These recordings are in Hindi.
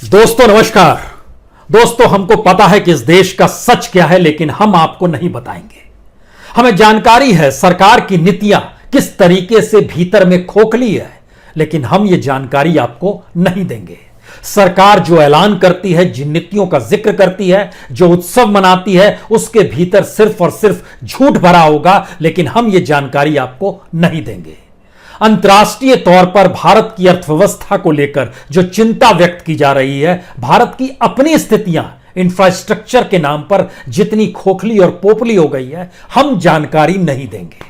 दोस्तों नमस्कार। दोस्तों हमको पता है कि इस देश का सच क्या है, लेकिन हम आपको नहीं बताएंगे। हमें जानकारी है सरकार की नीतियां किस तरीके से भीतर में खोखली है, लेकिन हम ये जानकारी आपको नहीं देंगे। सरकार जो ऐलान करती है, जिन नीतियों का जिक्र करती है, जो उत्सव मनाती है, उसके भीतर सिर्फ और सिर्फ झूठ भरा होगा, लेकिन हम ये जानकारी आपको नहीं देंगे। अंतर्राष्ट्रीय तौर पर भारत की अर्थव्यवस्था को लेकर जो चिंता व्यक्त की जा रही है, भारत की अपनी स्थितियां इंफ्रास्ट्रक्चर के नाम पर जितनी खोखली और पोपली हो गई है, हम जानकारी नहीं देंगे।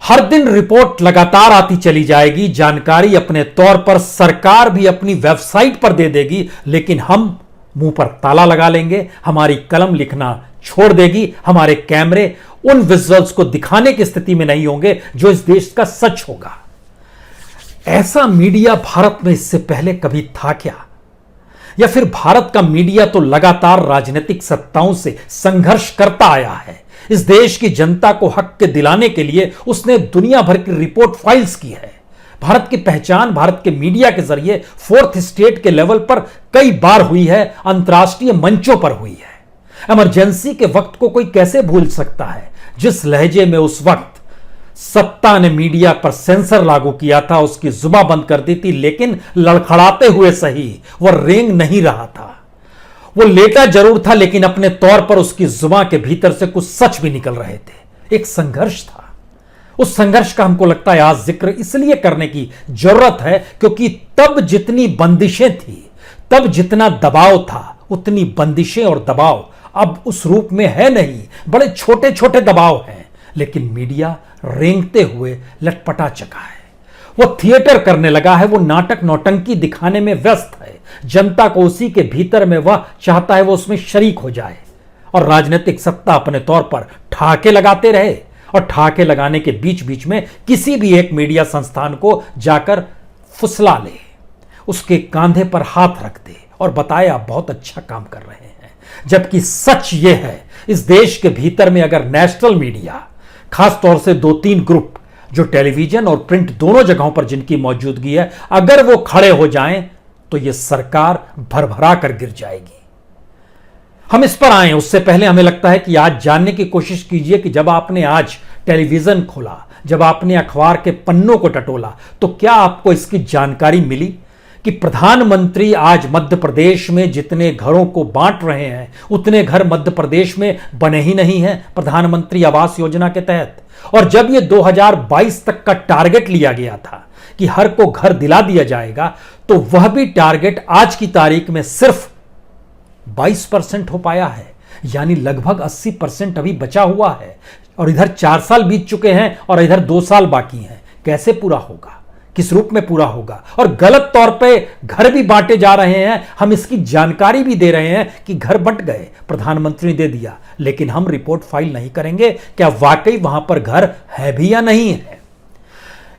हर दिन रिपोर्ट लगातार आती चली जाएगी, जानकारी अपने तौर पर सरकार भी अपनी वेबसाइट पर दे देगी, लेकिन हम मुंह पर ताला लगा लेंगे। हमारी कलम लिखना छोड़ देगी, हमारे कैमरे उन विजुअल्स को दिखाने की स्थिति में नहीं होंगे जो इस देश का सच होगा। ऐसा मीडिया भारत में इससे पहले कभी था क्या? या फिर भारत का मीडिया तो लगातार राजनीतिक सत्ताओं से संघर्ष करता आया है। इस देश की जनता को हक के दिलाने के लिए उसने दुनिया भर की रिपोर्ट फाइल्स की है। भारत की पहचान भारत के मीडिया के जरिए फोर्थ स्टेट के लेवल पर कई बार हुई है, अंतर्राष्ट्रीय मंचों पर हुई है। इमरजेंसी के वक्त को कोई कैसे भूल सकता है? जिस लहजे में उस वक्त सत्ता ने मीडिया पर सेंसर लागू किया था, उसकी जुबान बंद कर दी थी, लेकिन लड़खड़ाते हुए सही वह रेंग नहीं रहा था। वो लेटा जरूर था, लेकिन अपने तौर पर उसकी जुबान के भीतर से कुछ सच भी निकल रहे थे। एक संघर्ष था। उस संघर्ष का हमको लगता है आज जिक्र इसलिए करने की जरूरत है क्योंकि तब जितनी बंदिशें थी, तब जितना दबाव था, उतनी बंदिशें और दबाव अब उस रूप में है नहीं। बड़े छोटे छोटे दबाव हैं, लेकिन मीडिया रेंगते हुए लटपटा चुका है। वो थिएटर करने लगा है, वो नाटक नौटंकी दिखाने में व्यस्त है। जनता को उसी के भीतर में वह चाहता है वो उसमें शरीक हो जाए, और राजनीतिक सत्ता अपने तौर पर ठहाके लगाते रहे, और ठहाके लगाने के बीच बीच में किसी भी एक मीडिया संस्थान को जाकर फुसला ले, उसके कांधे पर हाथ रख दे और बताए आप बहुत अच्छा काम कर रहे हैं। जबकि सच यह है, इस देश के भीतर में अगर नेशनल मीडिया, खास तौर से 2-3 ग्रुप जो टेलीविजन और प्रिंट दोनों जगहों पर जिनकी मौजूदगी है, अगर वो खड़े हो जाएं तो यह सरकार भरभरा कर गिर जाएगी। हम इस पर आए उससे पहले हमें लगता है कि आज जानने की कोशिश कीजिए कि जब आपने आज टेलीविजन खोला, जब आपने अखबार के पन्नों को टटोला, तो क्या आपको इसकी जानकारी मिली कि प्रधानमंत्री आज मध्य प्रदेश में जितने घरों को बांट रहे हैं, उतने घर मध्य प्रदेश में बने ही नहीं हैं प्रधानमंत्री आवास योजना के तहत। और जब ये 2022 तक का टारगेट लिया गया था कि हर को घर दिला दिया जाएगा, तो वह भी टारगेट आज की तारीख में सिर्फ 22% हो पाया है। यानी लगभग 80% अभी बचा हुआ है, और इधर 4 साल बीत चुके हैं और इधर 2 साल बाकी हैं। कैसे पूरा होगा? किस रूप में पूरा होगा? और गलत तौर पे घर भी बांटे जा रहे हैं। हम इसकी जानकारी भी दे रहे हैं कि घर बंट गए, प्रधानमंत्री ने दे दिया, लेकिन हम रिपोर्ट फाइल नहीं करेंगे क्या वाकई वहां पर घर है भी या नहीं है।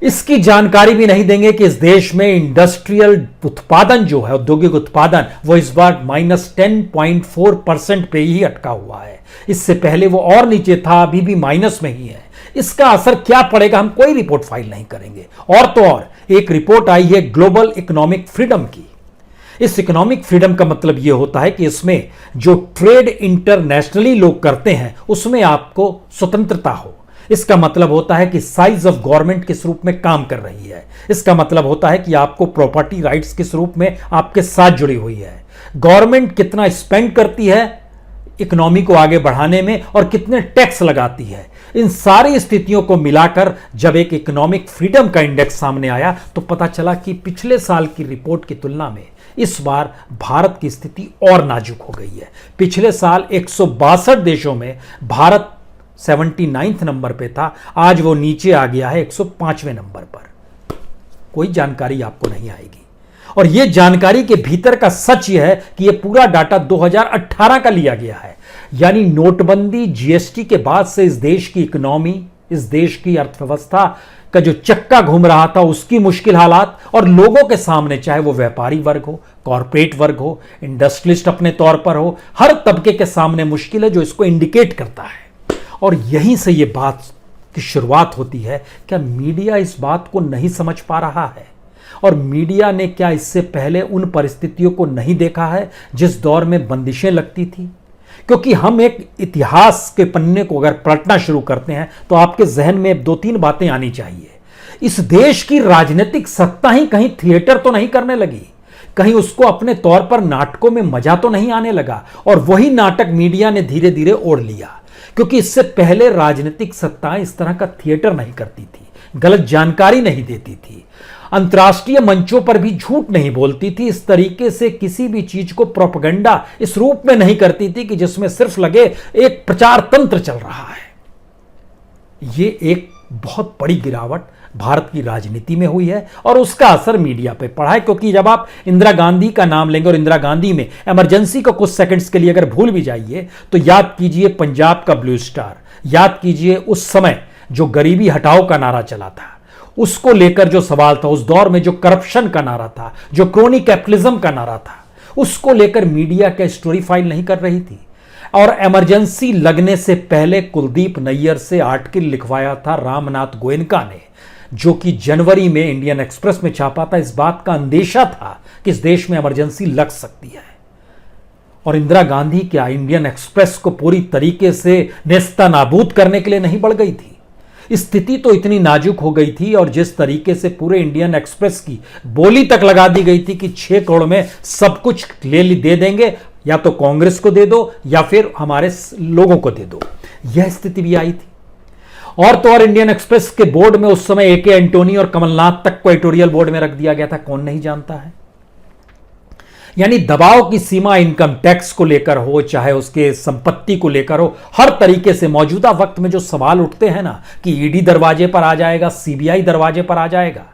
इसकी जानकारी भी नहीं देंगे कि इस देश में इंडस्ट्रियल उत्पादन जो है, औद्योगिक उत्पादन, वो इस बार -10.4% पे ही अटका हुआ है। इससे पहले वो और नीचे था, अभी भी माइनस में ही है। इसका असर क्या पड़ेगा, हम कोई रिपोर्ट फाइल नहीं करेंगे। और तो और एक रिपोर्ट आई है ग्लोबल इकोनॉमिक फ्रीडम की। इस इकोनॉमिक फ्रीडम का मतलब यह होता है कि इसमें जो ट्रेड इंटरनेशनली लोग करते हैं, उसमें आपको स्वतंत्रता हो। इसका मतलब होता है कि साइज ऑफ गवर्नमेंट किस रूप में काम कर रही है। इसका मतलब होता है कि आपको प्रॉपर्टी राइट्स किस रूप में आपके साथ जुड़ी हुई है। गवर्नमेंट कितना स्पेंड करती है इकोनॉमी को आगे बढ़ाने में और कितने टैक्स लगाती है। इन सारी स्थितियों को मिलाकर जब एक इकोनॉमिक फ्रीडम का इंडेक्स सामने आया, तो पता चला कि पिछले साल की रिपोर्ट की तुलना में इस बार भारत की स्थिति और नाजुक हो गई है। पिछले साल 162 देशों में भारत 79वें नंबर पे था, आज वो नीचे आ गया है 105वें नंबर पर। कोई जानकारी आपको नहीं आएगी। और यह जानकारी के भीतर का सच यह है कि यह पूरा डाटा 2018 का लिया गया है। यानी नोटबंदी, जीएसटी के बाद से इस देश की इकोनॉमी, इस देश की अर्थव्यवस्था का जो चक्का घूम रहा था, उसकी मुश्किल हालात, और लोगों के सामने, चाहे वो व्यापारी वर्ग हो, कॉरपोरेट वर्ग हो, इंडस्ट्रियलिस्ट अपने तौर पर हो, हर तबके के सामने मुश्किल है जो इसको इंडिकेट करता है। और यहीं से यह बात की शुरुआत होती है। क्या मीडिया इस बात को नहीं समझ पा रहा है? और मीडिया ने क्या इससे पहले उन परिस्थितियों को नहीं देखा है जिस दौर में बंदिशें लगती थी? क्योंकि हम एक इतिहास के पन्ने को अगर पलटना शुरू करते हैं तो आपके जहन में दो तीन बातें आनी चाहिए। इस देश की राजनीतिक सत्ता ही कहीं थिएटर तो नहीं करने लगी, कहीं उसको अपने तौर पर नाटकों में मजा तो नहीं आने लगा, और वही नाटक मीडिया ने धीरे धीरे ओढ़ लिया। क्योंकि इससे पहले राजनीतिक सत्ताएं इस तरह का थिएटर नहीं करती थी, गलत जानकारी नहीं देती थी, अंतर्राष्ट्रीय मंचों पर भी झूठ नहीं बोलती थी, इस तरीके से किसी भी चीज को प्रोपेगेंडा इस रूप में नहीं करती थी कि जिसमें सिर्फ लगे एक प्रचार तंत्र चल रहा है। ये एक बहुत बड़ी गिरावट भारत की राजनीति में हुई है और उसका असर मीडिया पे पड़ा है। क्योंकि जब आप इंदिरा गांधी का नाम लेंगे और इंदिरा गांधी में इमरजेंसी को कुछ सेकंड्स के लिए अगर भूल भी जाइए तो याद कीजिए पंजाब का ब्लू स्टार, याद कीजिए उस समय जो गरीबी हटाओ का नारा चला था, उसको लेकर जो सवाल था, उस दौर में जो करप्शन का नारा था, जो क्रोनी कैपिटलिज्म का नारा था, उसको लेकर मीडिया क्या स्टोरी फाइल नहीं कर रही थी? और इमरजेंसी लगने से पहले कुलदीप नैयर से आर्टिकल लिखवाया था रामनाथ गोयनका ने, जो कि जनवरी में इंडियन एक्सप्रेस में छापा था। इस बात का अंदेशा था कि इस देश में इमरजेंसी लग सकती है। और इंदिरा गांधी क्या इंडियन एक्सप्रेस को पूरी तरीके से नेस्तनाबूद करने के लिए नहीं बढ़ गई थी? स्थिति तो इतनी नाजुक हो गई थी और जिस तरीके से पूरे इंडियन एक्सप्रेस की बोली तक लगा दी गई थी कि 6 करोड़ में सब कुछ दे देंगे, या तो कांग्रेस को दे दो या फिर हमारे लोगों को दे दो, यह स्थिति भी आई थी। और तो और इंडियन एक्सप्रेस के बोर्ड में उस समय ए के एंटोनी और कमलनाथ तक को एडिटोरियल बोर्ड में रख दिया गया था, कौन नहीं जानता है। यानी दबाव की सीमा इनकम टैक्स को लेकर हो, चाहे उसके संपत्ति को लेकर हो, हर तरीके से मौजूदा वक्त में जो सवाल उठते हैं ना कि ईडी दरवाजे पर आ जाएगा, सीबीआई दरवाजे पर आ जाएगा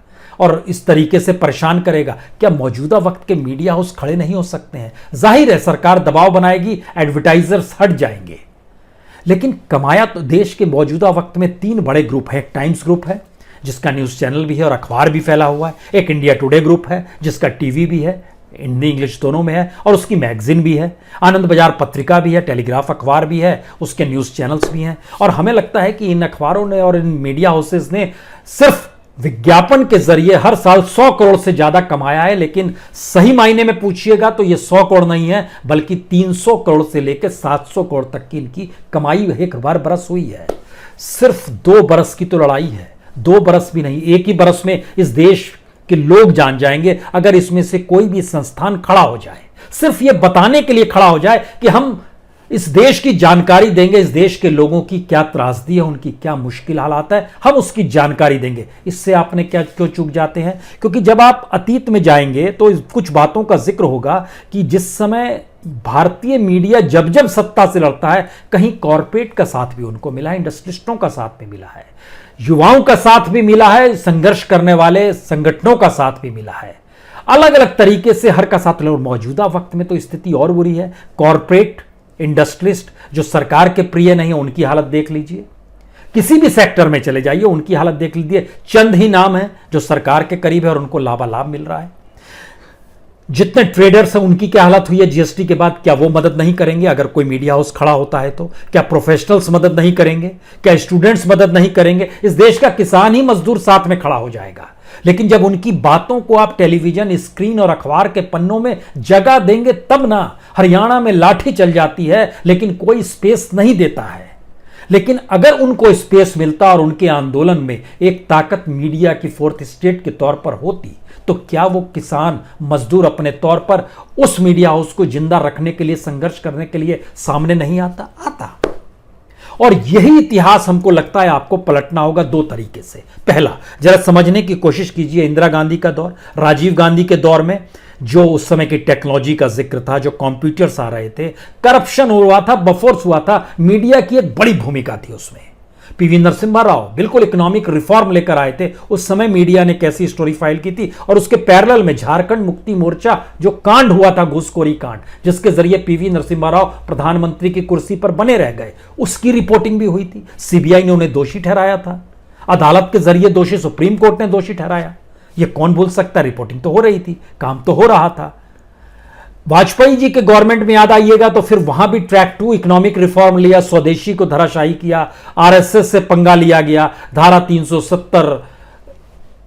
और इस तरीके से परेशान करेगा, क्या मौजूदा वक्त के मीडिया हाउस खड़े नहीं हो सकते हैं? जाहिर है सरकार दबाव बनाएगी, एडवर्टाइजर्स हट जाएंगे, लेकिन कमाया तो देश के मौजूदा वक्त में 3 बड़े ग्रुप है। एक टाइम्स ग्रुप है जिसका न्यूज चैनल भी है और अखबार भी फैला हुआ है, एक इंडिया टुडे ग्रुप है जिसका टीवी भी है, हिंदी इंग्लिश दोनों में है, और उसकी मैगजीन भी है, आनंद बाजार पत्रिका भी है, टेलीग्राफ अखबार भी है, उसके न्यूज चैनल्स भी हैं। और हमें लगता है कि इन अखबारों ने और इन मीडिया हाउसेस ने सिर्फ विज्ञापन के जरिए हर साल 100 करोड़ से ज्यादा कमाया है, लेकिन सही मायने में पूछिएगा तो यह 100 करोड़ नहीं है, बल्कि 300 करोड़ से लेकर 700 करोड़ तक की इनकी कमाई एक बार बरस हुई है। सिर्फ 2 बरस की तो लड़ाई है, 2 बरस भी नहीं, एक ही बरस में इस देश के लोग जान जाएंगे अगर इसमें से कोई भी संस्थान खड़ा हो जाए, सिर्फ यह बताने के लिए खड़ा हो जाए कि हम इस देश की जानकारी देंगे, इस देश के लोगों की क्या त्रासदी है, उनकी क्या मुश्किल हालात है, हम उसकी जानकारी देंगे। इससे आपने क्या क्यों चूक जाते हैं? क्योंकि जब आप अतीत में जाएंगे तो कुछ बातों का जिक्र होगा कि जिस समय भारतीय मीडिया जब जब सत्ता से लड़ता है, कहीं कॉरपोरेट का साथ भी उनको मिला है, इंडस्ट्रिस्टों का साथ भी मिला है, युवाओं का साथ भी मिला है, संघर्ष करने वाले संगठनों का साथ भी मिला है, अलग अलग तरीके से हर का साथ। मौजूदा वक्त में तो स्थिति और बुरी है। कॉरपोरेट इंडस्ट्रिस्ट जो सरकार के प्रिय नहीं है, उनकी हालत देख लीजिए, किसी भी सेक्टर में चले जाइए उनकी हालत देख लीजिए। चंद ही नाम है जो सरकार के करीब है और उनको लाभालाभ मिल रहा है। जितने ट्रेडर्स हैं उनकी क्या हालत हुई है जीएसटी के बाद? क्या वो मदद नहीं करेंगे अगर कोई मीडिया हाउस खड़ा होता है तो? क्या प्रोफेशनल्स मदद नहीं करेंगे? क्या स्टूडेंट्स मदद नहीं करेंगे? इस देश का किसान ही मजदूर साथ में खड़ा हो जाएगा। लेकिन जब उनकी बातों को आप टेलीविजन स्क्रीन और अखबार के पन्नों में जगह देंगे तब ना। हरियाणा में लाठी चल जाती है लेकिन कोई स्पेस नहीं देता है। लेकिन अगर उनको स्पेस मिलता और उनके आंदोलन में एक ताकत मीडिया की 4th स्टेट के तौर पर होती, तो क्या वो किसान मजदूर अपने तौर पर उस मीडिया हाउस को जिंदा रखने के लिए, संघर्ष करने के लिए सामने नहीं आता? और यही इतिहास हमको लगता है आपको पलटना होगा 2 तरीके से। पहला, जरा समझने की कोशिश कीजिए इंदिरा गांधी का दौर, राजीव गांधी के दौर में जो उस समय की टेक्नोलॉजी का जिक्र था, जो कंप्यूटर्स आ रहे थे, करप्शन हुआ था, बफोर्स हुआ था, मीडिया की एक बड़ी भूमिका थी उसमें। पीवी नरसिम्हा राव बिल्कुल इकोनॉमिक रिफॉर्म लेकर आए थे। उस समय मीडिया ने कैसी स्टोरी फाइल की थी, और उसके पैरेलल में झारखंड मुक्ति मोर्चा जो कांड हुआ था, घूसखोरी कांड, जिसके जरिए पीवी नरसिम्हा राव प्रधानमंत्री की कुर्सी पर बने रह गए, उसकी रिपोर्टिंग भी हुई थी। सीबीआई ने उन्हें दोषी ठहराया था, अदालत के जरिए दोषी सुप्रीम कोर्ट ने दोषी ठहराया। यह कौन भूल सकता? रिपोर्टिंग तो हो रही थी, काम तो हो रहा था। वाजपेयी जी के गवर्नमेंट में याद आइएगा तो फिर वहां भी ट्रैक 2 इकोनॉमिक रिफॉर्म लिया, स्वदेशी को धराशायी किया, आरएसएस से पंगा लिया गया, धारा 370,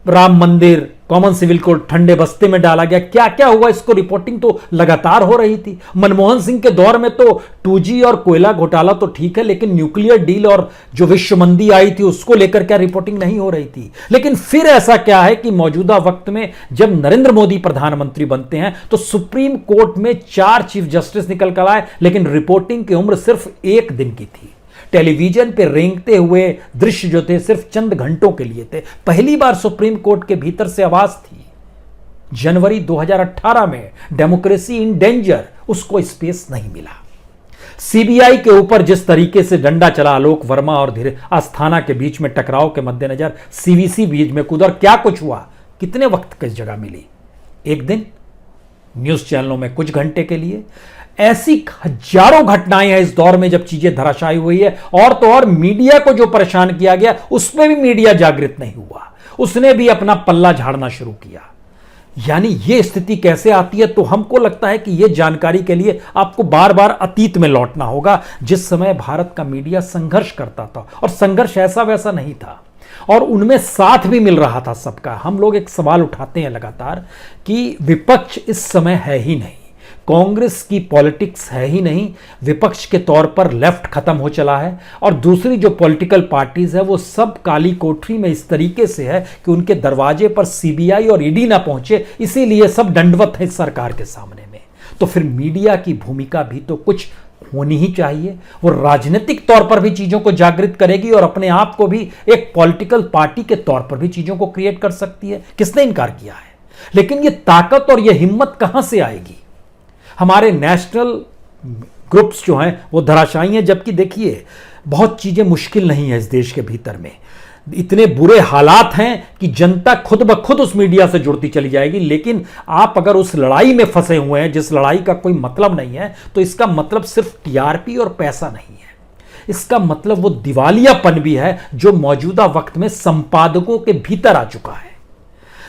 राम मंदिर, कॉमन सिविल कोड ठंडे बस्ते में डाला गया, क्या क्या हुआ इसको रिपोर्टिंग तो लगातार हो रही थी। मनमोहन सिंह के दौर में तो 2G और कोयला घोटाला तो ठीक है, लेकिन न्यूक्लियर डील और जो विश्व मंदी आई थी उसको लेकर क्या रिपोर्टिंग नहीं हो रही थी। लेकिन फिर ऐसा क्या है कि मौजूदा वक्त में जब नरेंद्र मोदी प्रधानमंत्री बनते हैं तो सुप्रीम कोर्ट में 4 चीफ जस्टिस निकल कर आए, लेकिन रिपोर्टिंग की उम्र सिर्फ 1 दिन की थी। टेलीविजन पे रेंगते हुए दृश्य जो थे सिर्फ चंद घंटों के लिए थे। पहली बार सुप्रीम कोर्ट के भीतर से आवाज थी। जनवरी 2018 में डेमोक्रेसी इन डेंजर, उसको स्पेस नहीं मिला। सीबीआई के ऊपर जिस तरीके से डंडा चला आलोक वर्मा और धीरे अस्थाना के बीच में टकराव के मद्देनजर सीवीसी बीच में कूदा, क्या कुछ हुआ, कितने वक्त की जगह मिली, 1 दिन, न्यूज चैनलों में कुछ घंटे के लिए। ऐसी हजारों घटनाएं हैं इस दौर में जब चीजें धराशायी हुई है। और तो और मीडिया को जो परेशान किया गया उसमें भी मीडिया जागृत नहीं हुआ, उसने भी अपना पल्ला झाड़ना शुरू किया। यानी यह स्थिति कैसे आती है, तो हमको लगता है कि यह जानकारी के लिए आपको बार बार अतीत में लौटना होगा, जिस समय भारत का मीडिया संघर्ष करता था। और संघर्ष ऐसा वैसा नहीं था, और उनमें साथ भी मिल रहा था सबका। हम लोग एक सवाल उठाते हैं लगातार कि विपक्ष इस समय है ही नहीं, कांग्रेस की पॉलिटिक्स है ही नहीं, विपक्ष के तौर पर लेफ्ट खत्म हो चला है, और दूसरी जो पॉलिटिकल पार्टीज है वो सब काली कोठरी में इस तरीके से है कि उनके दरवाजे पर सीबीआई और ईडी ना पहुंचे, इसीलिए सब दंडवत है सरकार के सामने में। तो फिर मीडिया की भूमिका भी तो कुछ होनी ही चाहिए। वो राजनीतिक तौर पर भी चीजों को जागृत करेगी और अपने आप को भी एक पॉलिटिकल पार्टी के तौर पर भी चीजों को क्रिएट कर सकती है। किसने इनकार किया है? लेकिन ये ताकत और ये हिम्मत कहां से आएगी? हमारे नेशनल ग्रुप्स जो हैं वो धराशायी हैं, जबकि देखिए बहुत चीजें मुश्किल नहीं है इस देश के भीतर में। इतने बुरे हालात हैं कि जनता खुद ब खुद उस मीडिया से जुड़ती चली जाएगी। लेकिन आप अगर उस लड़ाई में फंसे हुए हैं जिस लड़ाई का कोई मतलब नहीं है, तो इसका मतलब सिर्फ टीआरपी और पैसा नहीं है, इसका मतलब वो दिवालियापन भी है जो मौजूदा वक्त में संपादकों के भीतर आ चुका है।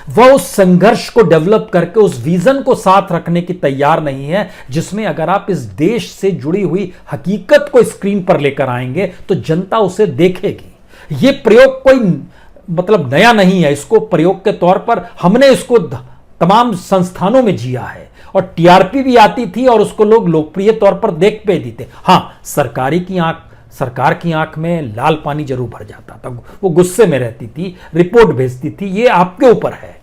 वह उस संघर्ष को डेवलप करके उस विजन को साथ रखने की तैयार नहीं है, जिसमें अगर आप इस देश से जुड़ी हुई हकीकत को स्क्रीन पर लेकर आएंगे तो जनता उसे देखेगी। यह प्रयोग कोई मतलब नया नहीं है, इसको प्रयोग के तौर पर हमने इसको तमाम संस्थानों में जिया है, और टीआरपी भी आती थी और उसको लोग लोकप्रिय तौर पर देख पे दी थे। हां, सरकार की आंख में लाल पानी जरूर भर जाता था, वो गुस्से में रहती थी, रिपोर्ट भेजती थी, ये आपके ऊपर है।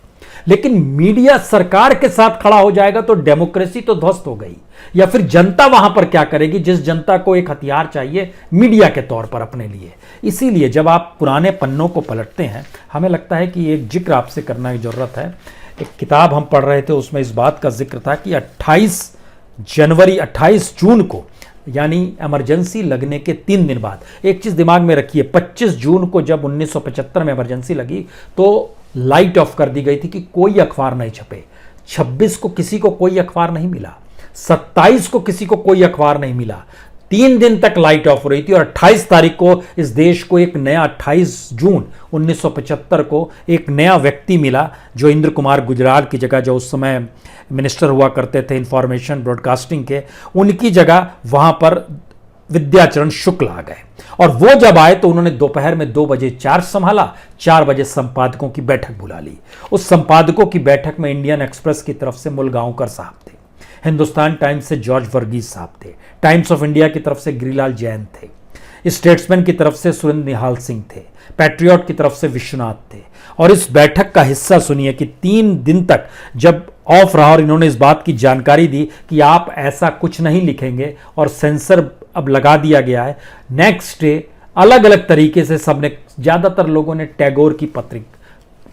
लेकिन मीडिया सरकार के साथ खड़ा हो जाएगा तो डेमोक्रेसी तो ध्वस्त हो गई। या फिर जनता वहां पर क्या करेगी, जिस जनता को एक हथियार चाहिए मीडिया के तौर पर अपने लिए। इसीलिए जब आप पुराने पन्नों को पलटते हैं, हमें लगता है कि एक जिक्र आपसे करना की जरूरत है। एक किताब हम पढ़ रहे थे, उसमें इस बात का जिक्र था कि 28 जून को, यानी इमरजेंसी लगने के 3 दिन बाद, एक चीज दिमाग में रखिए, 25 जून को जब 1975 में इमरजेंसी लगी तो लाइट ऑफ कर दी गई थी कि कोई अखबार नहीं छपे। 26 को किसी को कोई अखबार नहीं मिला, 27 को किसी को कोई अखबार नहीं मिला, 3 दिन तक लाइट ऑफ हो रही थी। और 28 तारीख को इस देश को एक नया, 28 जून 1975 को एक नया व्यक्ति मिला, जो इंद्र कुमार गुजराल की जगह, जो उस समय मिनिस्टर हुआ करते थे इंफॉर्मेशन ब्रॉडकास्टिंग के, उनकी जगह वहां पर विद्याचरण शुक्ल आ गए। और वो जब आए तो उन्होंने दोपहर में 2 बजे चार्ज संभाला, 4 बजे संपादकों की बैठक बुला ली। उस संपादकों की बैठक में इंडियन एक्सप्रेस की तरफ से मुलगांवकर साहब थे, हिंदुस्तान टाइम्स से जॉर्ज वर्गीस साहब थे, टाइम्स ऑफ इंडिया की तरफ से गिरिलाल जैन थे, स्टेट्समैन की तरफ से सुरेंद्र निहाल सिंह थे, पैट्रियट की तरफ से विश्वनाथ थे। और इस बैठक का हिस्सा सुनिए कि 3 दिन तक जब ऑफ रहा और इन्होंने इस बात की जानकारी दी कि आप ऐसा कुछ नहीं लिखेंगे और सेंसर अब लगा दिया गया है। नेक्स्ट डे अलग अलग तरीके से सबने, ज्यादातर लोगों ने टैगोर की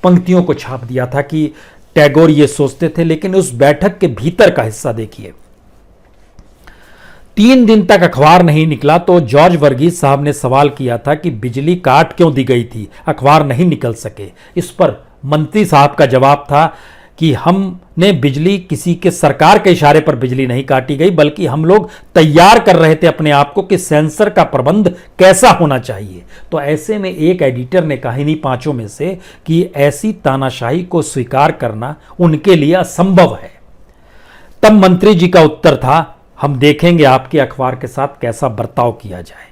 पंक्तियों को छाप दिया था कि टैगोर ये सोचते थे। लेकिन उस बैठक के भीतर का हिस्सा देखिए, 3 दिन तक अखबार नहीं निकला तो जॉर्ज वर्गीस साहब ने सवाल किया था कि बिजली काट क्यों दी गई थी, अखबार नहीं निकल सके। इस पर मंत्री साहब का जवाब था कि हमने बिजली, किसी के सरकार के इशारे पर बिजली नहीं काटी गई, बल्कि हम लोग तैयार कर रहे थे अपने आप को कि सेंसर का प्रबंध कैसा होना चाहिए। तो ऐसे में एक एडिटर ने कहा, इन्हीं 5 में से, कि ऐसी तानाशाही को स्वीकार करना उनके लिए असंभव है। तब मंत्री जी का उत्तर था, हम देखेंगे आपके अखबार के साथ कैसा बर्ताव किया जाए।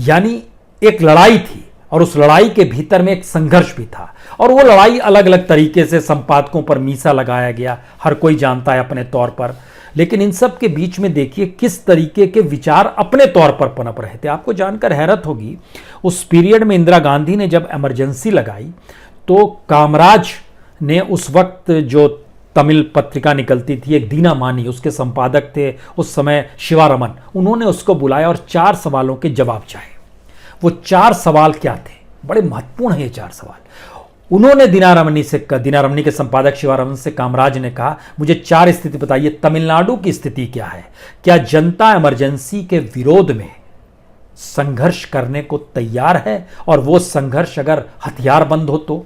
यानी एक लड़ाई थी और उस लड़ाई के भीतर में एक संघर्ष भी था, और वो लड़ाई अलग अलग तरीके से संपादकों पर मीसा लगाया गया, हर कोई जानता है अपने तौर पर। लेकिन इन सब के बीच में देखिए किस तरीके के विचार अपने तौर पर पनप रहे थे। आपको जानकर हैरत होगी, उस पीरियड में इंदिरा गांधी ने जब इमरजेंसी लगाई तो कामराज ने उस वक्त जो तमिल पत्रिका निकलती थी, एक दीना मानी, उसके संपादक थे उस समय शिवारमन, उन्होंने उसको बुलाया और 4 सवालों के जवाब चाहे। वो 4 सवाल क्या थे, बड़े महत्वपूर्ण है ये 4 सवाल। उन्होंने दीनारमनी के संपादक शिवारमन से कामराज ने कहा, मुझे 4 स्थिति बताइए, तमिलनाडु की स्थिति क्या है, क्या जनता इमरजेंसी के विरोध में संघर्ष करने को तैयार है, और वो संघर्ष अगर हथियार बंद हो तो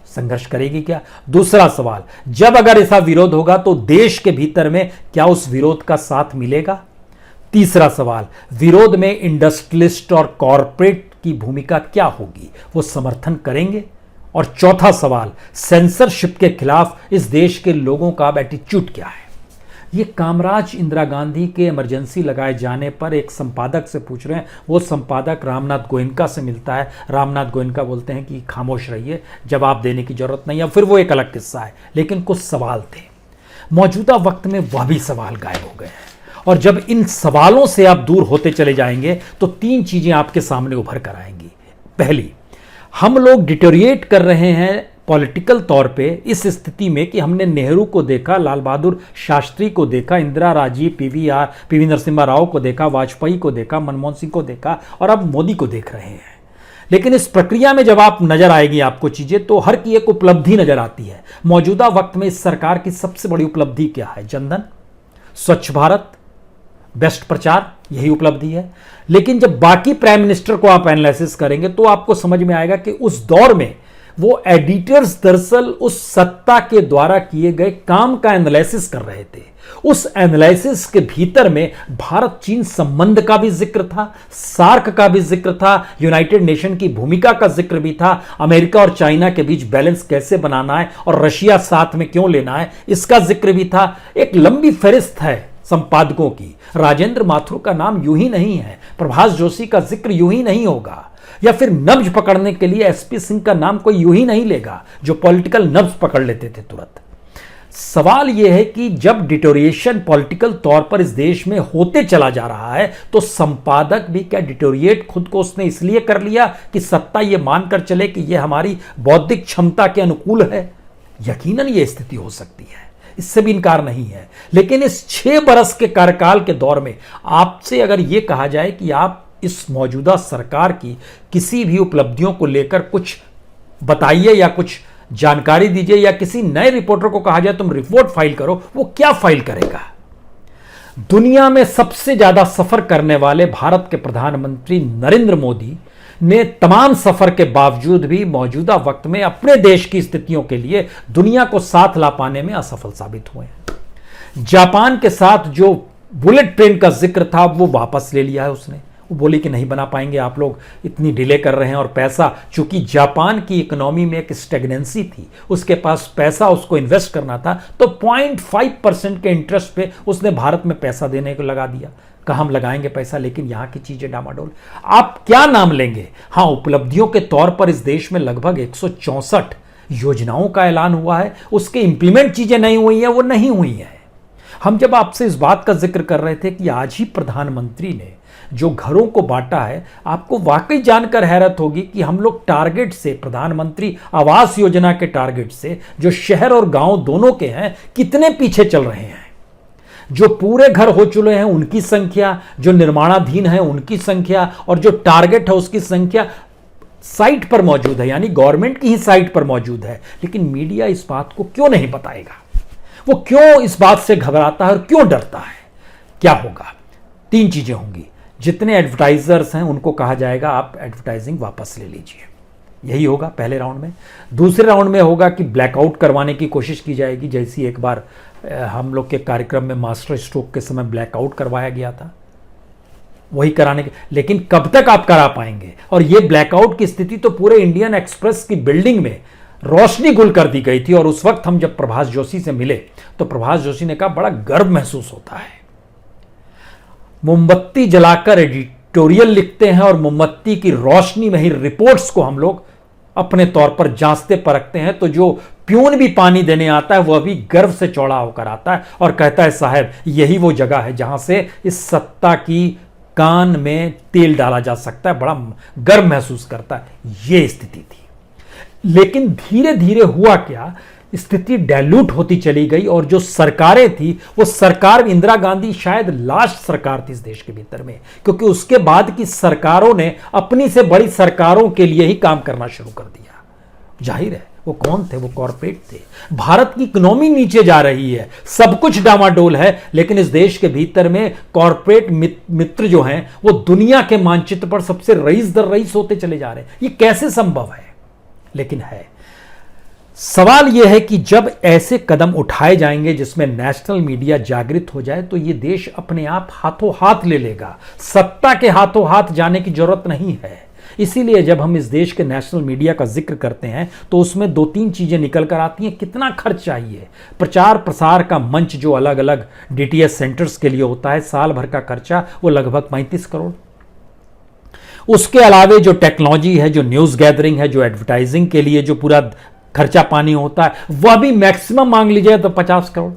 संघर्ष करेगी क्या? दूसरा सवाल, जब अगर ऐसा विरोध होगा तो देश के भीतर में क्या उस विरोध का साथ मिलेगा? तीसरा सवाल, विरोध में इंडस्ट्रियलिस्ट और कॉरपोरेट की भूमिका क्या होगी, वो समर्थन करेंगे? और चौथा सवाल, सेंसरशिप के खिलाफ इस देश के लोगों का एटीट्यूड क्या है? ये कामराज इंदिरा गांधी के इमरजेंसी लगाए जाने पर एक संपादक से पूछ रहे हैं। वो संपादक रामनाथ गोयनका से मिलता है। रामनाथ गोयनका बोलते हैं कि खामोश रहिए, जवाब देने की जरूरत नहीं है। फिर वो एक अलग किस्सा है, लेकिन कुछ सवाल थे। मौजूदा वक्त में वह भी सवाल गायब हो गए हैं, और जब इन सवालों से आप दूर होते चले जाएंगे तो 3 चीजें आपके सामने उभर कर आएंगी। पहली, हम लोग डिटोरिएट कर रहे हैं पॉलिटिकल तौर पे इस स्थिति में कि हमने नेहरू को देखा, लाल बहादुर शास्त्री को देखा, इंदिरा, राजीव, पीवी नरसिम्हा राव को देखा, वाजपेयी को देखा, मनमोहन सिंह को देखा, और अब मोदी को देख रहे हैं। लेकिन इस प्रक्रिया में जब आप नजर आएगी आपको चीजें, तो हर की एक उपलब्धि नजर आती है। मौजूदा वक्त में इस सरकार की सबसे बड़ी उपलब्धि क्या है? जनधन, स्वच्छ भारत, बेस्ट प्रचार, यही उपलब्धि है। लेकिन जब बाकी प्राइम मिनिस्टर को आप एनालिसिस करेंगे तो आपको समझ में आएगा कि उस दौर में वो एडिटर्स दरअसल उस सत्ता के द्वारा किए गए काम का एनालिसिस कर रहे थे। उस एनालिसिस के भीतर में भारत चीन संबंध का भी जिक्र था, सार्क का भी जिक्र था, यूनाइटेड नेशन की भूमिका का जिक्र भी था, अमेरिका और चाइना के बीच बैलेंस कैसे बनाना है और रशिया साथ में क्यों लेना है, इसका जिक्र भी था। एक लंबी फहरिस्त है संपादकों की। राजेंद्र माथुर का नाम यूं ही नहीं है, प्रभाष जोशी का जिक्र यूं ही नहीं होगा, या फिर नब्ज पकड़ने के लिए एसपी सिंह का नाम कोई यूं ही नहीं लेगा, जो पॉलिटिकल नब्ज पकड़ लेते थे तुरंत। सवाल यह है कि जब डिटोरिएशन पॉलिटिकल तौर पर इस देश में होते चला जा रहा है, तो संपादक भी क्या डिटोरिएट खुद को उसने इसलिए कर लिया कि सत्ता यह मानकर चले कि यह हमारी बौद्धिक क्षमता के अनुकूल है? यकीनन यह स्थिति हो सकती है, इससे भी इनकार नहीं है। लेकिन इस 6 बरस के कार्यकाल के दौर में आपसे अगर यह कहा जाए कि आप इस मौजूदा सरकार की किसी भी उपलब्धियों को लेकर कुछ बताइए या कुछ जानकारी दीजिए, या किसी नए रिपोर्टर को कहा जाए तुम रिपोर्ट फाइल करो, वो क्या फाइल करेगा? दुनिया में सबसे ज्यादा सफर करने वाले भारत के प्रधानमंत्री नरेंद्र मोदी ने तमाम सफर के बावजूद भी मौजूदा वक्त में अपने देश की स्थितियों के लिए दुनिया को साथ ला पाने में असफल साबित हुए हैं। जापान के साथ जो बुलेट ट्रेन का जिक्र था वो वापस ले लिया है उसने। वो बोली कि नहीं बना पाएंगे, आप लोग इतनी डिले कर रहे हैं, और पैसा, चूंकि जापान की इकोनॉमी में एक स्टेगनेंसी थी, उसके पास पैसा उसको इन्वेस्ट करना था, तो 0.5% के इंटरेस्ट पे उसने भारत में पैसा देने को लगा दिया। कहा हम लगाएंगे पैसा, लेकिन यहां की चीजें डामाडोल। आप क्या नाम लेंगे? हां, उपलब्धियों के तौर पर इस देश में लगभग 164 योजनाओं का ऐलान हुआ है, उसके इंप्लीमेंट चीजें नहीं हुई हैं, वो नहीं हुई हैं। हम जब आपसे इस बात का जिक्र कर रहे थे कि आज ही प्रधानमंत्री ने जो घरों को बांटा है, आपको वाकई जानकर हैरत होगी कि हम लोग टारगेट से, प्रधानमंत्री आवास योजना के टारगेट से, जो शहर और गांव दोनों के हैं, कितने पीछे चल रहे हैं। जो पूरे घर हो चुके हैं उनकी संख्या, जो निर्माणाधीन है उनकी संख्या, और जो टारगेट है उसकी संख्या साइट पर मौजूद है, यानी गवर्नमेंट की ही साइट पर मौजूद है। लेकिन मीडिया इस बात को क्यों नहीं बताएगा? वो क्यों इस बात से घबराता है और क्यों डरता है? क्या होगा? 3 चीजें होंगी। जितने एडवर्टाइजर्स हैं उनको कहा जाएगा आप एडवर्टाइजिंग वापस ले लीजिए, यही होगा पहले राउंड में। दूसरे राउंड में होगा कि ब्लैकआउट करवाने की कोशिश की जाएगी, जैसी एक बार हम लोग के कार्यक्रम में मास्टर स्ट्रोक के समय ब्लैकआउट करवाया गया था, वही कराने के। लेकिन कब तक आप करा पाएंगे? और ये ब्लैकआउट की स्थिति तो पूरे इंडियन एक्सप्रेस की बिल्डिंग में रोशनी गुल कर दी गई थी। और उस वक्त हम जब प्रभाष जोशी से मिले तो प्रभाष जोशी ने कहा बड़ा गर्व महसूस होता है। मोमबत्ती जलाकर एडिटोरियल लिखते हैं और मोमबत्ती की रोशनी में ही रिपोर्ट्स को हम लोग अपने तौर पर जांचते परखते हैं, तो जो प्यून भी पानी देने आता है वह भी गर्व से चौड़ा होकर आता है और कहता है साहब यही वो जगह है जहां से इस सत्ता की कान में तेल डाला जा सकता है, बड़ा गर्व महसूस करता है। यह स्थिति थी। लेकिन धीरे धीरे हुआ क्या, स्थिति डाइल्यूट होती चली गई और जो सरकारें थी वो सरकार, इंदिरा गांधी शायद लास्ट सरकार थी इस देश के भीतर में, क्योंकि उसके बाद की सरकारों ने अपनी से बड़ी सरकारों के लिए ही काम करना शुरू कर दिया। जाहिर है वो कौन थे, वो कॉरपोरेट थे। भारत की इकोनॉमी नीचे जा रही है, सब कुछ डामाडोल है, लेकिन इस देश के भीतर में कॉरपोरेट मित्र जो हैं वो दुनिया के मानचित्र पर सबसे रईस दर रईस होते चले जा रहे हैं। ये कैसे संभव है? लेकिन है। सवाल यह है कि जब ऐसे कदम उठाए जाएंगे जिसमें नेशनल मीडिया जागृत हो जाए तो यह देश अपने आप हाथों हाथ ले लेगा। सत्ता के हाथों हाथ जाने की जरूरत नहीं है। इसीलिए जब हम इस देश के नेशनल मीडिया का जिक्र करते हैं तो उसमें दो तीन चीजें निकल कर आती हैं। कितना खर्च चाहिए? प्रचार प्रसार का मंच जो अलग अलग डीटीएच सेंटर्स के लिए होता है, साल भर का खर्चा वो लगभग 35 करोड़। उसके अलावे जो टेक्नोलॉजी है, जो न्यूज गैदरिंग है, जो एडवर्टाइजिंग के लिए जो पूरा खर्चा पानी होता है, वह भी मैक्सिमम मांग लीजिए तो 50 करोड़।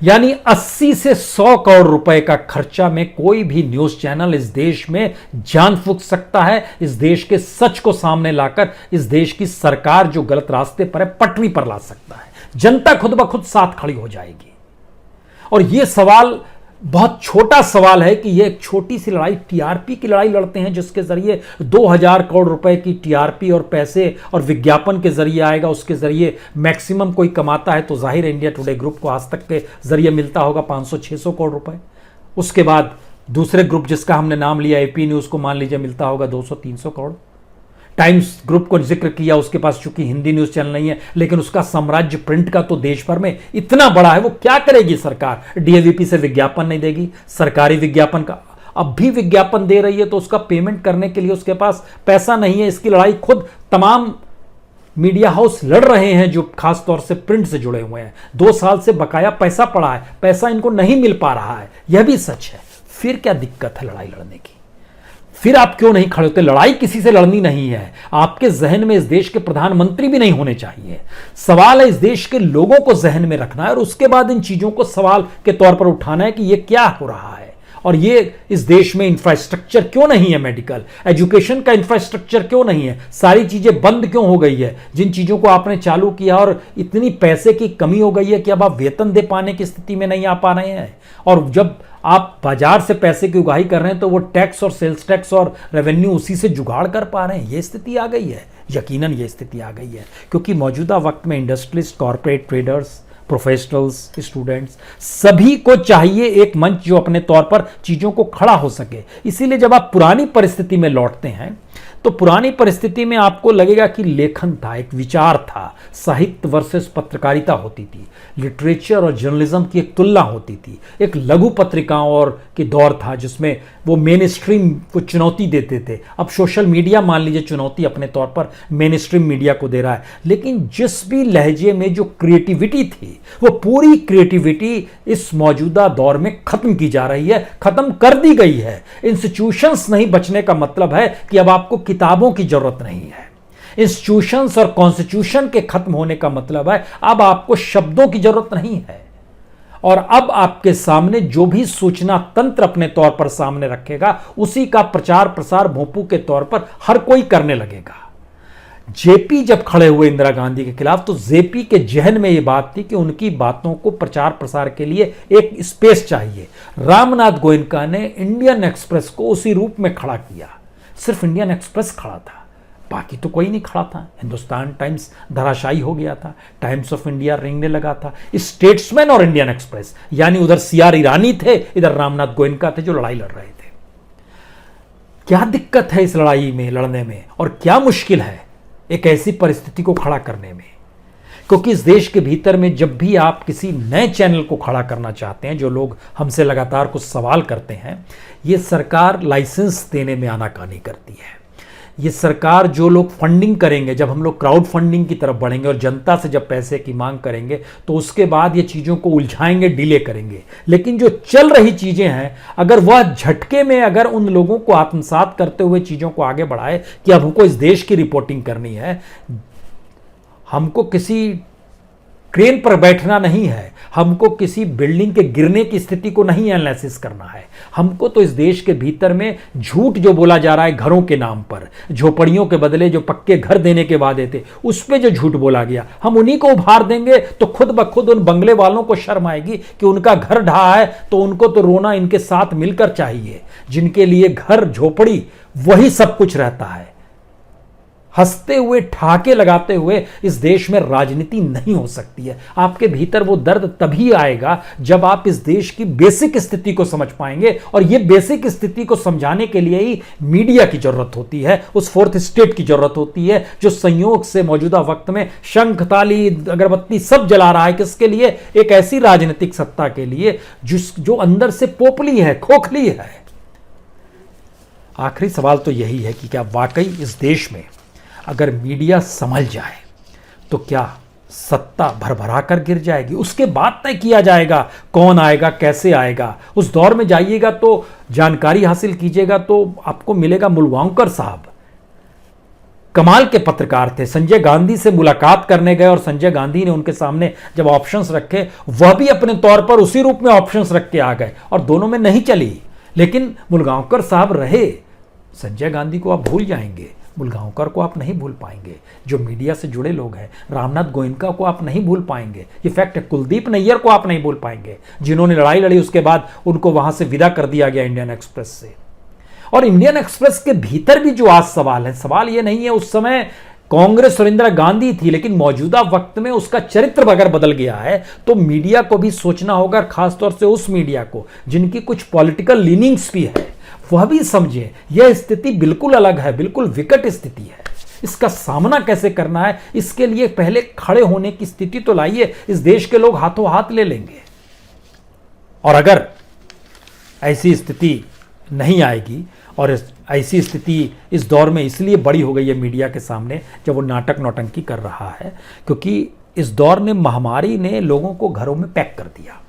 यानी 80 से 100 करोड़ रुपए का खर्चा में कोई भी न्यूज चैनल इस देश में जान फूंक सकता है। इस देश के सच को सामने लाकर इस देश की सरकार जो गलत रास्ते पर है पटरी पर ला सकता है। जनता खुद ब खुद साथ खड़ी हो जाएगी। और यह सवाल बहुत छोटा सवाल है कि यह एक छोटी सी लड़ाई, टीआरपी की लड़ाई लड़ते हैं, जिसके जरिए 2000 करोड़ रुपए की टीआरपी और पैसे और विज्ञापन के जरिए आएगा, उसके जरिए मैक्सिमम कोई कमाता है तो जाहिर इंडिया टुडे ग्रुप को आज तक के जरिए मिलता होगा 500-600 करोड़ रुपए। उसके बाद दूसरे ग्रुप जिसका हमने नाम लिया एपी न्यूज को मान लीजिए मिलता होगा 200-300 करोड़। टाइम्स ग्रुप को जिक्र किया, उसके पास चूंकि हिंदी न्यूज चैनल नहीं है, लेकिन उसका साम्राज्य प्रिंट का तो देश भर में इतना बड़ा है। वो क्या करेगी सरकार? डीएवीपी से विज्ञापन नहीं देगी, सरकारी विज्ञापन का अब भी विज्ञापन दे रही है तो उसका पेमेंट करने के लिए उसके पास पैसा नहीं है। इसकी लड़ाई खुद तमाम मीडिया हाउस लड़ रहे हैं जो खास तौर से प्रिंट से जुड़े हुए हैं। 2 साल से बकाया पैसा पड़ा है, पैसा इनको नहीं मिल पा रहा है, यह भी सच है। फिर क्या दिक्कत है लड़ाई लड़ने की? फिर आप क्यों नहीं खड़े होते? लड़ाई किसी से लड़नी नहीं है। आपके जहन में इस देश के प्रधानमंत्री भी नहीं होने चाहिए। सवाल है इस देश के लोगों को जहन में रखना है और उसके बाद इन चीजों को सवाल के तौर पर उठाना है कि ये क्या हो रहा है और ये इस देश में इंफ्रास्ट्रक्चर क्यों नहीं है, मेडिकल एजुकेशन का इंफ्रास्ट्रक्चर क्यों नहीं है, सारी चीजें बंद क्यों हो गई है जिन चीजों को आपने चालू किया, और इतनी पैसे की कमी हो गई है कि अब आप वेतन दे पाने की स्थिति में नहीं आ पा रहे हैं। और जब आप बाजार से पैसे की उगाही कर रहे हैं तो वो टैक्स और सेल्स टैक्स और रेवेन्यू उसी से जुगाड़ कर पा रहे हैं। ये स्थिति आ गई है, यकीनन ये स्थिति आ गई है, क्योंकि मौजूदा वक्त में industrialist, corporate traders, professionals, students सभी को चाहिए एक मंच जो अपने तौर पर चीजों को खड़ा हो सके। इसीलिए जब आप पुरानी परिस्थिति में लौटते हैं तो पुरानी परिस्थिति में आपको लगेगा कि लेखन था, एक विचार था, साहित्य वर्सेस पत्रकारिता होती थी, लिटरेचर और जर्नलिज्म की एक तुलना होती थी, एक लघु पत्रिकाओं और के दौर था जिसमें वो मेन स्ट्रीम को चुनौती देते थे। अब सोशल मीडिया मान लीजिए चुनौती अपने तौर पर मेन स्ट्रीम मीडिया को दे रहा है। लेकिन जिस भी लहजे में जो क्रिएटिविटी थी वो पूरी क्रिएटिविटी इस मौजूदा दौर में खत्म की जा रही है, खत्म कर दी गई है। इंस्टीट्यूशंस नहीं बचने का मतलब है कि अब आपको किताबों की जरूरत नहीं है। इंस्टीट्यूशंस और कॉन्स्टिट्यूशन के खत्म होने का मतलब है अब आपको शब्दों की जरूरत नहीं है। और अब आपके सामने जो भी सूचना तंत्र अपने तौर पर सामने रखेगा उसी का प्रचार प्रसार भोंपू के तौर पर हर कोई करने लगेगा। जेपी जब खड़े हुए इंदिरा गांधी के खिलाफ तो जेपी के जहन में यह बात थी कि उनकी बातों को प्रचार प्रसार के लिए एक स्पेस चाहिए। रामनाथ गोयनका ने इंडियन एक्सप्रेस को उसी रूप में खड़ा किया। सिर्फ इंडियन एक्सप्रेस खड़ा था, बाकी तो कोई नहीं खड़ा था। हिंदुस्तान टाइम्स धराशायी हो गया था, टाइम्स ऑफ इंडिया रेंगने लगा था। स्टेट्समैन और इंडियन एक्सप्रेस, यानी उधर सीआर ईरानी थे, इधर रामनाथ गोयनका थे जो लड़ाई लड़ रहे थे। क्या दिक्कत है इस लड़ाई में लड़ने में और क्या मुश्किल है एक ऐसी परिस्थिति को खड़ा करने में? क्योंकि इस देश के भीतर में जब भी आप किसी नए चैनल को खड़ा करना चाहते हैं, जो लोग हमसे लगातार कुछ सवाल करते हैं, ये सरकार लाइसेंस देने में आनाकानी करती है। ये सरकार जो लोग फंडिंग करेंगे, जब हम लोग क्राउड फंडिंग की तरफ बढ़ेंगे और जनता से जब पैसे की मांग करेंगे तो उसके बाद ये चीज़ों को उलझाएंगे, डिले करेंगे। लेकिन जो चल रही चीज़ें हैं, अगर वह झटके में अगर उन लोगों को आत्मसात करते हुए चीज़ों को आगे बढ़ाए कि अब हमको इस देश की रिपोर्टिंग करनी है, हमको किसी क्रेन पर बैठना नहीं है, हमको किसी बिल्डिंग के गिरने की स्थिति को नहीं एनालिसिस करना है, हमको तो इस देश के भीतर में झूठ जो बोला जा रहा है घरों के नाम पर, झोपड़ियों के बदले जो पक्के घर देने के वादे थे उस पे जो झूठ बोला गया, हम उन्हीं को उभार देंगे तो खुद ब खुद उन बंगले वालों को शर्म आएगी कि उनका घर ढहा है तो उनको तो रोना इनके साथ मिलकर चाहिए, जिनके लिए घर झोपड़ी वही सब कुछ रहता है। हंसते हुए ठहाके लगाते हुए इस देश में राजनीति नहीं हो सकती है। आपके भीतर वो दर्द तभी आएगा जब आप इस देश की बेसिक स्थिति को समझ पाएंगे, और ये बेसिक स्थिति को समझाने के लिए ही मीडिया की जरूरत होती है, उस फोर्थ स्टेट की जरूरत होती है जो संयोग से मौजूदा वक्त में शंख ताली अगरबत्ती सब जला रहा है। किसके लिए? एक ऐसी राजनीतिक सत्ता के लिए जो अंदर से पोपली है, खोखली है। आखिरी सवाल तो यही है कि क्या वाकई इस देश में अगर मीडिया संभल जाए तो क्या सत्ता भरभरा कर गिर जाएगी? उसके बाद तय किया जाएगा कौन आएगा, कैसे आएगा। उस दौर में जाइएगा तो जानकारी हासिल कीजिएगा तो आपको मिलेगा मुलगांवकर साहब, कमाल के पत्रकार थे, संजय गांधी से मुलाकात करने गए और संजय गांधी ने उनके सामने जब ऑप्शंस रखे वह भी अपने तौर पर उसी रूप में ऑप्शंस रख के आ गए और दोनों में नहीं चली। लेकिन मुलगांवकर साहब रहे। संजय गांधी को आप भूल जाएंगे, मुलगांवकर को आप नहीं भूल पाएंगे। जो मीडिया से जुड़े लोग हैं, रामनाथ गोयनका को आप नहीं भूल पाएंगे, ये फैक्ट है। कुलदीप नैयर को आप नहीं भूल पाएंगे, जिन्होंने लड़ाई लड़ी, उसके बाद उनको वहां से विदा कर दिया गया इंडियन एक्सप्रेस से। और इंडियन एक्सप्रेस के भीतर भी जो आज सवाल है, सवाल ये नहीं है उस समय कांग्रेस और इंदिरा गांधी थी, लेकिन मौजूदा वक्त में उसका चरित्र अगर बदल गया है तो मीडिया को भी सोचना होगा, खासतौर से उस मीडिया को जिनकी कुछ पॉलिटिकल लीनिंग्स भी है, वह भी समझे यह स्थिति बिल्कुल अलग है, बिल्कुल विकट स्थिति है। इसका सामना कैसे करना है, इसके लिए पहले खड़े होने की स्थिति तो लाइए। इस देश के लोग हाथों हाथ ले लेंगे। और अगर ऐसी स्थिति नहीं आएगी, और ऐसी स्थिति इस दौर में इसलिए बड़ी हो गई है मीडिया के सामने जब वो नाटक नौटंकी कर रहा है, क्योंकि इस दौर ने, महामारी ने लोगों को घरों में पैक कर दिया।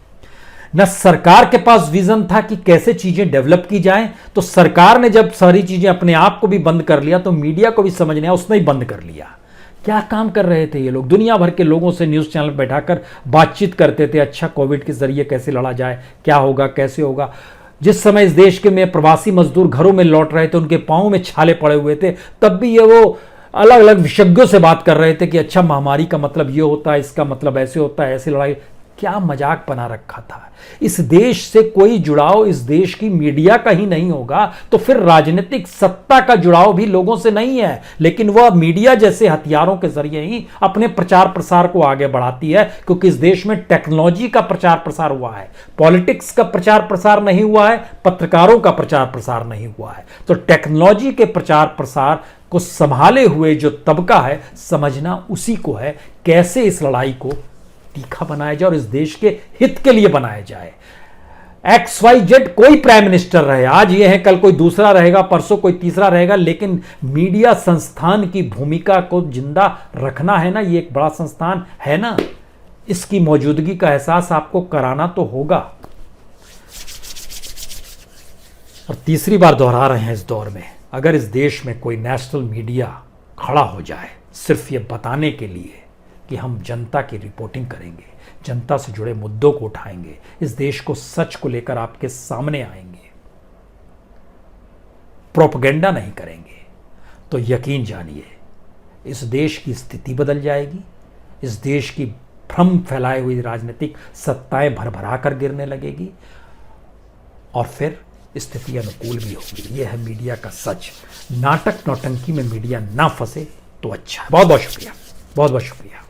न सरकार के पास विजन था कि कैसे चीजें डेवलप की जाएं, तो सरकार ने जब सारी चीजें अपने आप को भी बंद कर लिया तो मीडिया को भी समझ नहीं आया, उसने ही बंद कर लिया। क्या काम कर रहे थे ये लोग? दुनिया भर के लोगों से न्यूज चैनल बैठाकर बातचीत करते थे, अच्छा कोविड के जरिए कैसे लड़ा जाए, क्या होगा, कैसे होगा। जिस समय इस देश के में प्रवासी मजदूर घरों में लौट रहे थे, उनके पांव में छाले पड़े हुए थे, तब भी ये वो अलग अलग विशेषज्ञों से बात कर रहे थे कि अच्छा महामारी का मतलब ये होता है, इसका मतलब ऐसे होता है, ऐसी लड़ाई। क्या मजाक बना रखा था। इस देश से कोई जुड़ाव इस देश की मीडिया का ही नहीं होगा तो फिर राजनीतिक सत्ता का जुड़ाव भी लोगों से नहीं है, लेकिन वह मीडिया जैसे हथियारों के जरिए ही अपने प्रचार प्रसार को आगे बढ़ाती है। क्योंकि इस देश में टेक्नोलॉजी का प्रचार प्रसार हुआ है, पॉलिटिक्स का प्रचार प्रसार नहीं हुआ है, पत्रकारों का प्रचार प्रसार नहीं हुआ है। तो टेक्नोलॉजी के प्रचार प्रसार को संभाले हुए जो तबका है, समझना उसी को है कैसे इस लड़ाई को तीखा बनाया जाए और इस देश के हित के लिए बनाया जाए। XYZ कोई प्राइम मिनिस्टर रहे, आज ये है, कल कोई दूसरा रहेगा, परसों कोई तीसरा रहेगा, लेकिन मीडिया संस्थान की भूमिका को जिंदा रखना है ना, ये एक बड़ा संस्थान है ना, इसकी मौजूदगी का एहसास आपको कराना तो होगा। और तीसरी बार दोहरा रहे हैं इस दौर में, अगर इस देश में कोई नेशनल मीडिया खड़ा हो जाए सिर्फ ये बताने के लिए कि हम जनता की रिपोर्टिंग करेंगे, जनता से जुड़े मुद्दों को उठाएंगे, इस देश को सच को लेकर आपके सामने आएंगे, प्रोपेगेंडा नहीं करेंगे, तो यकीन जानिए इस देश की स्थिति बदल जाएगी। इस देश की भ्रम फैलाए हुई राजनीतिक सत्ताएं भरभरा कर गिरने लगेगी और फिर स्थिति अनुकूल भी होगी। यह है मीडिया का सच। नाटक नौटंकी में मीडिया ना फंसे तो अच्छा है। बहुत बहुत शुक्रिया, बहुत बहुत शुक्रिया।